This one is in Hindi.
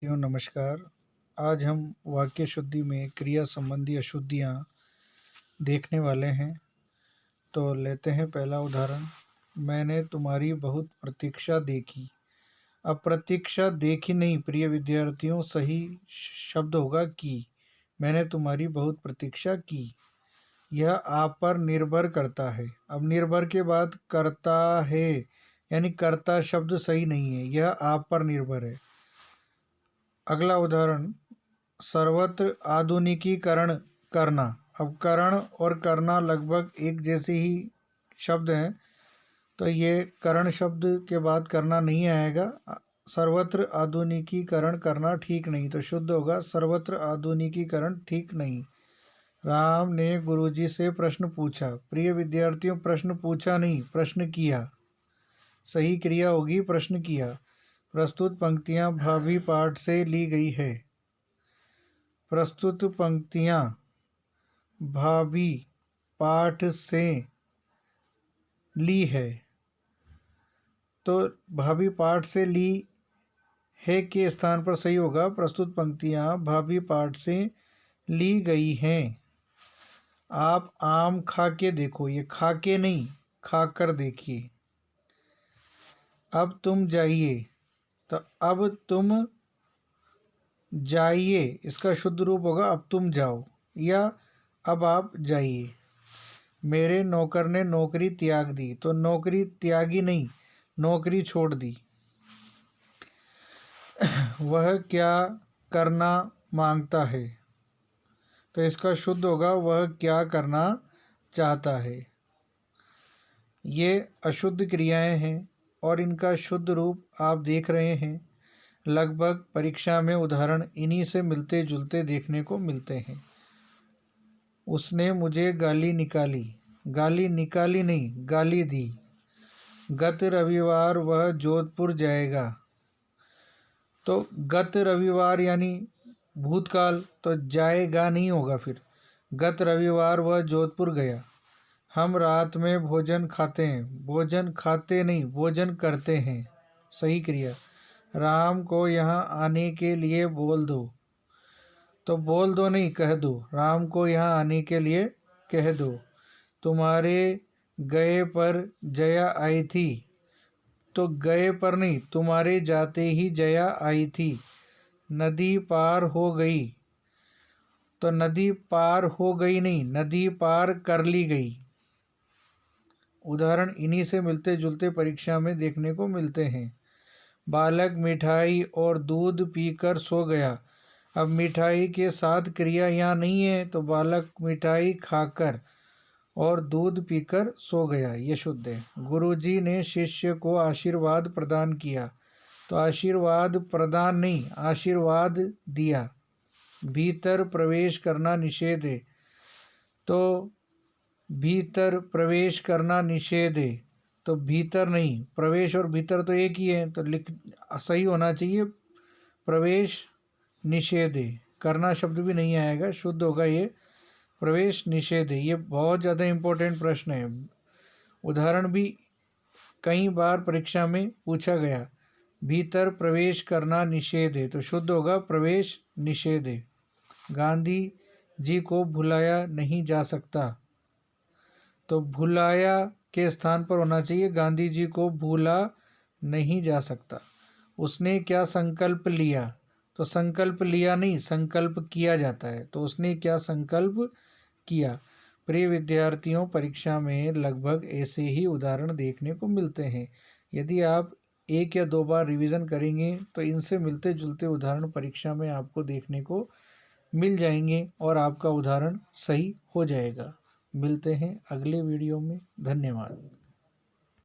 नमस्कार। आज हम वाक्य शुद्धि में क्रिया संबंधी अशुद्धियाँ देखने वाले हैं। तो लेते हैं पहला उदाहरण। मैंने तुम्हारी बहुत प्रतीक्षा देखी। अब प्रतीक्षा देखी नहीं प्रिय विद्यार्थियों, सही शब्द होगा की। मैंने तुम्हारी बहुत प्रतीक्षा की। यह आप पर निर्भर करता है। अब निर्भर के बाद करता है, यानी कर्ता शब्द सही नहीं है, यह आप पर निर्भर है। अगला उदाहरण, सर्वत्र आधुनिकीकरण करना। अब करण और करना लगभग एक जैसे ही शब्द हैं, तो ये करण शब्द के बाद करना नहीं आएगा। सर्वत्र आधुनिकीकरण करना ठीक नहीं, तो शुद्ध होगा सर्वत्र आधुनिकीकरण ठीक नहीं। राम ने गुरुजी से प्रश्न पूछा। प्रिय विद्यार्थियों, प्रश्न पूछा नहीं, प्रश्न किया। सही क्रिया होगी प्रश्न किया। प्रस्तुत पंक्तियां भावी पाठ से ली गई है। प्रस्तुत पंक्तियां भावी पाठ से ली है, तो भावी पाठ से ली है के स्थान पर सही होगा प्रस्तुत पंक्तियां भावी पाठ से ली गई हैं। आप आम खा के देखो, ये खा के नहीं, खा कर देखिए। अब तुम जाइए, तो अब तुम जाइए इसका शुद्ध रूप होगा अब तुम जाओ या अब आप जाइए। मेरे नौकर ने नौकरी त्याग दी, तो नौकरी त्यागी नहीं, नौकरी छोड़ दी। वह क्या करना मांगता है, तो इसका शुद्ध होगा वह क्या करना चाहता है। ये अशुद्ध क्रियाएं हैं और इनका शुद्ध रूप आप देख रहे हैं। लगभग परीक्षा में उदाहरण इन्हीं से मिलते जुलते देखने को मिलते हैं। उसने मुझे गाली निकाली। गाली निकाली नहीं, गाली दी। गत रविवार वह जोधपुर जाएगा, तो गत रविवार यानी भूतकाल, तो जाएगा नहीं होगा फिर। गत रविवार वह जोधपुर गया। हम रात में भोजन खाते हैं, भोजन खाते नहीं, भोजन करते हैं। सही क्रिया। राम को यहाँ आने के लिए बोल दो, तो बोल दो नहीं, कह दो। राम को यहाँ आने के लिए कह दो। तुम्हारे गए पर जया आई थी, तो गए पर नहीं, तुम्हारे जाते ही जया आई थी। नदी पार हो गई, तो नदी पार हो गई नहीं, नदी पार कर ली गई। उदाहरण इन्हीं से मिलते जुलते परीक्षा में देखने को मिलते हैं। बालक मिठाई और दूध पीकर सो गया। अब मिठाई के साथ क्रिया यहाँ नहीं है, तो बालक मिठाई खाकर और दूध पीकर सो गया, ये शुद्ध है। गुरुजी ने शिष्य को आशीर्वाद प्रदान किया, तो आशीर्वाद प्रदान नहीं, आशीर्वाद दिया। भीतर प्रवेश करना निषेध है, तो भीतर प्रवेश करना निषेध है, तो भीतर नहीं, प्रवेश और भीतर तो एक ही है, तो लिख सही होना चाहिए प्रवेश निषेध है। करना शब्द भी नहीं आएगा, शुद्ध होगा ये प्रवेश निषेध है। ये बहुत ज़्यादा इम्पोर्टेंट प्रश्न है, उदाहरण भी कई बार परीक्षा में पूछा गया। भीतर प्रवेश करना निषेध है, तो शुद्ध होगा प्रवेश निषेध है। गांधी जी को भुलाया नहीं जा सकता, तो भुलाया के स्थान पर होना चाहिए गांधी जी को भूला नहीं जा सकता। उसने क्या संकल्प लिया, तो संकल्प लिया नहीं, संकल्प किया जाता है, तो उसने क्या संकल्प किया। प्रिय विद्यार्थियों, परीक्षा में लगभग ऐसे ही उदाहरण देखने को मिलते हैं। यदि आप एक या दो बार रिवीजन करेंगे तो इनसे मिलते जुलते उदाहरण परीक्षा में आपको देखने को मिल जाएंगे और आपका उदाहरण सही हो जाएगा। मिलते हैं अगले वीडियो में। धन्यवाद।